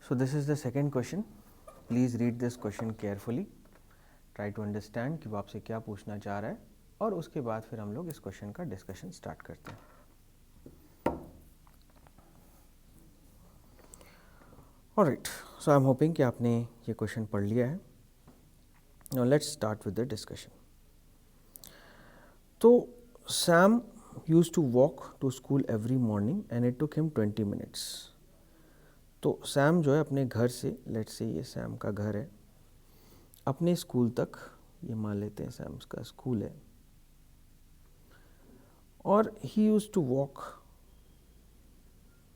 So this is the second question. Please read this question carefully. Try to understand कि वो आपसे क्या पूछना चाह रहा है और उसके बाद फिर हम लोग इस क्वेश्चन का डिस्कशन स्टार्ट करते हैं. Alright, so I am hoping कि आपने ये क्वेश्चन पढ़ लिया है. Now let's start with the discussion. तो Sam used to walk to school every morning and it took him 20 minutes. तो सैम जो है अपने घर से, लेट्स से ये सैम का घर है, अपने स्कूल तक, ये मान लेते हैं सैम का स्कूल है, और he used to walk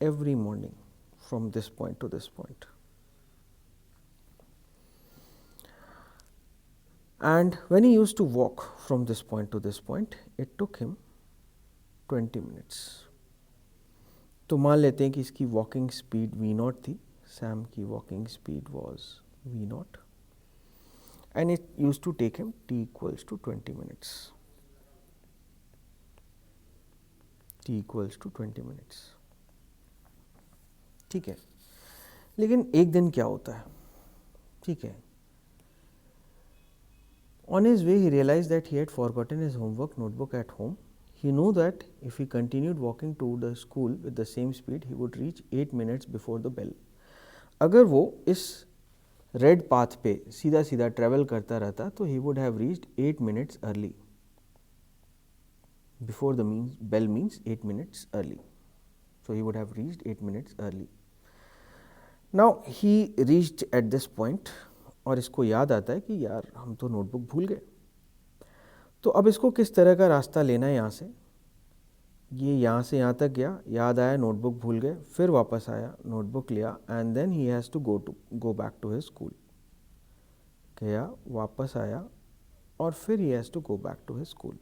every morning from this point to this point. And when he used to walk from this point to this point it took him 20 minutes. तो मान लेते हैं कि इसकी वॉकिंग स्पीड v0 थी. Sam की walking speed was v0 and it used to take him t equals to 20 minutes. t equals to 20 minutes. ठीक है, लेकिन एक दिन क्या होता है? ठीक है, on his way he realized that he had forgotten his homework notebook at home. He knew that if he continued walking to the school with the same speed, he would reach 8 minutes before the bell. अगर वो इस red path पे सीधा सीधा travel करता रहता तो he would have reached 8 minutes early. Before the bell means 8 minutes early. So he would have reached 8 minutes early. Now he reached at this point और इसको याद आता है कि यार हम तो नोटबुक भूल गए. तो अब इसको किस तरह का रास्ता लेना है? यहाँ से, ये यहाँ से यहाँ तक गया, याद आया नोटबुक भूल गए, फिर वापस आया, नोटबुक लिया, and then he has to go back to his school. गया, वापस आया, और फिर he has to go back to his school.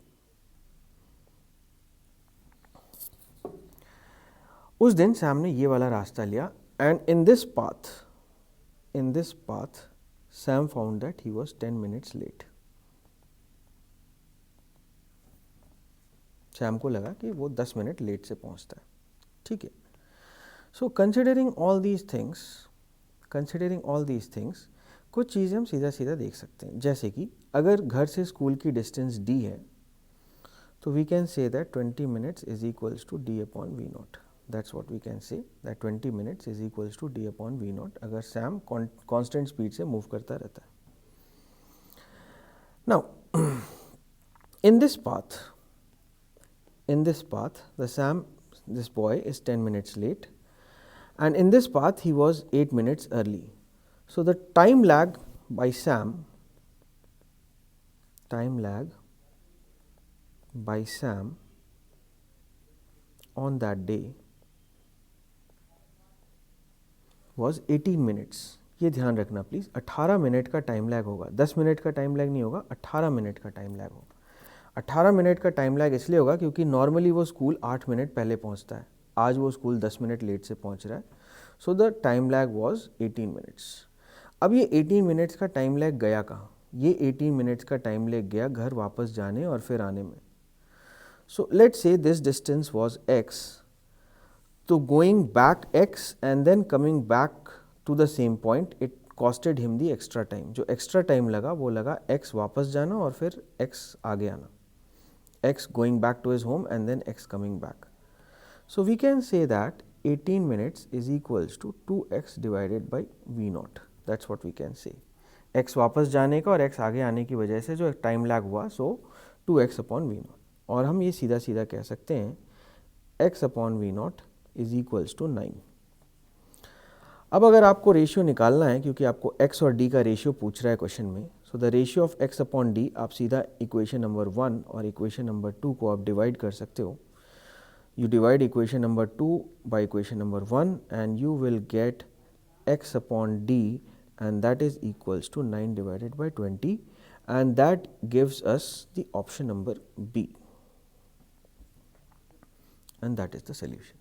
उस दिन सैम ने ये वाला रास्ता लिया, and in this path Sam found that he was 10 minutes late. Sam को लगा कि वो 10 मिनट लेट से पहुंचता है. ठीक है, so considering all these things कुछ चीज़ें हम सीधा सीधा देख सकते हैं. जैसे कि अगर घर से स्कूल की डिस्टेंस d है तो we can say that 20 minutes is equals to d upon v0. That's what we can say, that 20 minutes is equals to d upon v0 अगर सैम कांस्टेंट स्पीड से मूव करता रहता है. Now in this path this boy is 10 minutes late, and in this path he was 8 minutes early. So the time lag by Sam on that day was 18 minutes. ये ध्यान रखना please, 18 minute का time lag होगा, 10 minute का time lag नहीं होगा, 18 minute का time lag होगा. 18 मिनट का टाइम लैग इसलिए होगा क्योंकि नॉर्मली वो स्कूल 8 मिनट पहले पहुंचता है, आज वो स्कूल 10 मिनट लेट से पहुंच रहा है. So the time lag was 18 minutes. अब ये 18 मिनट्स का टाइम लैग गया कहाँ? ये 18 मिनट्स का टाइम लैग गया घर वापस जाने और फिर आने में. So let's say this distance was x, तो going back x and then coming back to the same point it costed him the extra time. जो एक्स्ट्रा टाइम लगा वो लगा x वापस जाना और फिर x आगे आना, x going back to his home and then x coming back. So we can say that 18 minutes is equals to 2x divided by v0. That's what we can say. x वापस जाने का और x आगे आने की वजह से जो टाइम लैग हुआ, so 2x upon v0. और हम ये सीधा सीधा कह सकते हैं x upon v0 is equals to 9. अब अगर आपको रेशियो निकालना है, क्योंकि आपको x और d का रेशियो पूछ रहा है क्वेश्चन में, so the ratio of x upon d आप सीधा इक्वेशन नंबर 1 और इक्वेशन नंबर 2 को आप डिवाइड कर सकते हो. You divide equation number 2 by equation number 1 and you will get x upon d and that is equals to 9 divided by 20, and that gives us the option number B, and that is the solution.